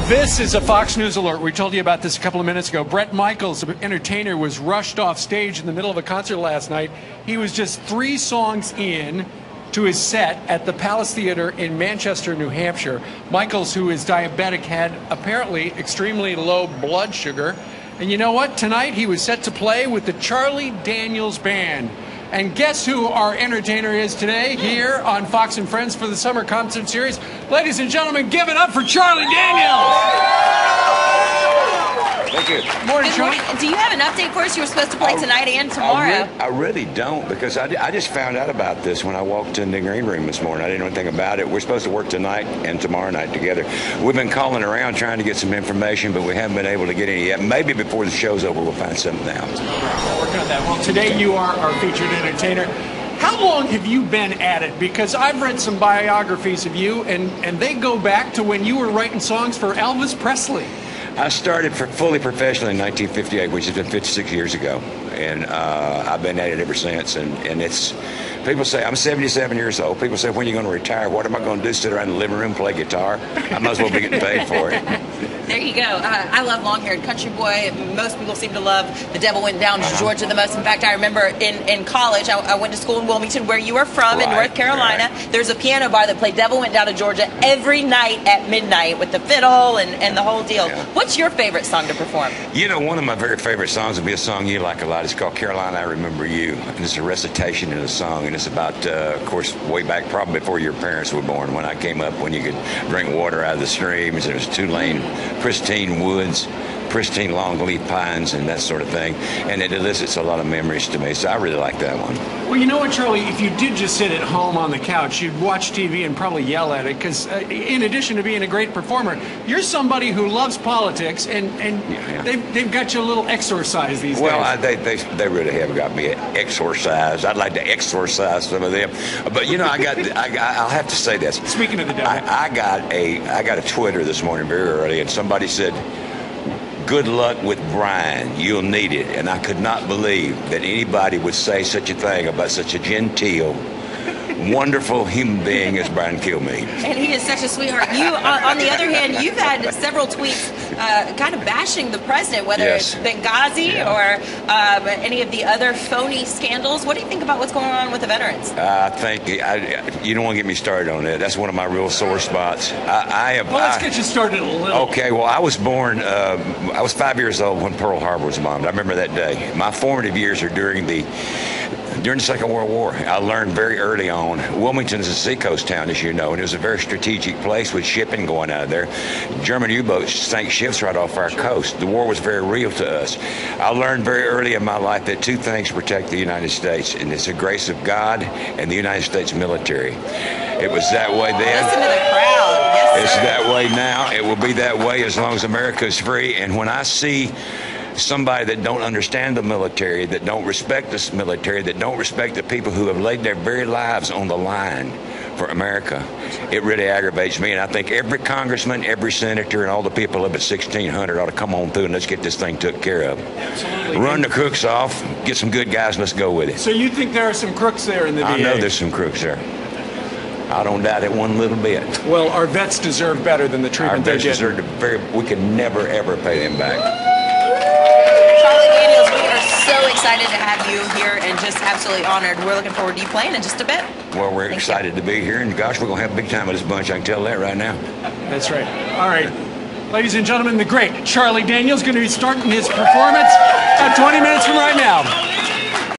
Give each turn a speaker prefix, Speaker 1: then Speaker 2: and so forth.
Speaker 1: This is a Fox News alert. We told you about this a couple of minutes ago. Bret Michaels, the entertainer, was rushed off stage in the middle of a concert last night. He was just 3 songs in to his set at the Palace Theater in Manchester, New Hampshire. Michaels, who is diabetic, had apparently extremely low blood sugar. And you know what? Tonight he was set to play with the Charlie Daniels Band. And guess who our entertainer is today here on Fox and Friends for the Summer Concert Series? Ladies and gentlemen, give it up for Charlie Daniels!
Speaker 2: Thank you.
Speaker 1: Morning, Charlie.
Speaker 3: Do you have an update for us? You were supposed to play tonight and tomorrow.
Speaker 2: I really don't, because I just found out about this when I walked in the green room this morning. I didn't know anything about it. We're supposed to work tonight and tomorrow night together. We've been calling around trying to get some information, but we haven't been able to get any yet. Maybe before the show's over, we'll find something out.
Speaker 1: We'll work on that. Well, today you are our featured entertainer. How long have you been at it? Because I've read some biographies of you, and they go back to when you were writing songs for Elvis Presley.
Speaker 2: I started fully professionally in 1958, which has been 56 years ago, and I've been at it ever since. And it's, people say, I'm 77 years old. People say, when are you going to retire? What am I going to do, sit around in the living room, play guitar? I might as well be getting paid for it.
Speaker 3: There you go. I love long-haired country boy. Most people seem to love The Devil Went Down to Georgia the most. In fact, I remember in college, I went to school in Wilmington, where you are from, in North Carolina. Right. There's a piano bar that played Devil Went Down to Georgia every night at midnight with the fiddle and the whole deal.
Speaker 2: Yeah.
Speaker 3: What's your favorite song to perform?
Speaker 2: You know, one of my very favorite songs would be a song you like a lot. It's called Caroline, I Remember You. And it's a recitation in a song, and it's about, of course, way back, probably before your parents were born, when I came up, when you could drink water out of the streams. It was 2-lane, pristine woods, pristine long-leaf pines, and that sort of thing. And it elicits a lot of memories to me, so I really like that one.
Speaker 1: Well, you know what, Charlie? If you did just sit at home on the couch, you'd watch TV and probably yell at it, because in addition to being a great performer, you're somebody who loves politics, and yeah. They've got you a little exorcised these days.
Speaker 2: Well, they really have got me exorcised. I'd like to exorcise some of them. But, you know, I'll have to say this.
Speaker 1: Speaking of the devil.
Speaker 2: I got a Twitter this morning very early, and somebody said, "Good luck with Brian. You'll need it." And I could not believe that anybody would say such a thing about such a genteel, wonderful human being as Brian Kilmeade.
Speaker 3: And he is such a sweetheart. You, on the other hand, you've had several tweets kind of bashing the president, whether it's Benghazi or any of the other phony scandals. What do you think about what's going on with the veterans?
Speaker 2: I think you don't want to get me started on that. That's one of my real sore spots.
Speaker 1: Well, let's get you started a little.
Speaker 2: Okay, well, I was born, I was 5 years old when Pearl Harbor was bombed. I remember that day. My formative years are during the Second World War. I learned very early on. Wilmington is a seacoast town, as you know, and it was a very strategic place with shipping going out of there. German U-boats sank ships right off our coast. The war was very real to us. I learned very early in my life that 2 things protect the United States, and it's the grace of God and the United States military. It was that way then.
Speaker 3: Listen to the crowd. Yes,
Speaker 2: it's that way now. It will be that way as long as America is free. And when I see somebody that don't understand the military, that don't respect this military, that don't respect the people who have laid their very lives on the line for America, it really aggravates me. And I think every congressman, every senator, and all the people up at 1600 ought to come on through and let's get this thing took care of.
Speaker 1: Absolutely.
Speaker 2: Run the crooks off, get some good guys, let's go with it.
Speaker 1: So you think there are some crooks there in the VA?
Speaker 2: I know there's some crooks there. I don't doubt it one little bit.
Speaker 1: Well, our vets deserve better than the treatment they get.
Speaker 2: Our vets deserve we can never, ever pay them back.
Speaker 3: Charlie Daniels, we are so excited to have you here and just absolutely honored. We're looking forward to you playing in just a bit.
Speaker 2: Well, we're excited to be here, and gosh, we're going to have a big time with this bunch. I can tell that right now.
Speaker 1: That's right. All right. Ladies and gentlemen, the great Charlie Daniels going to be starting his performance at 20 minutes from right now.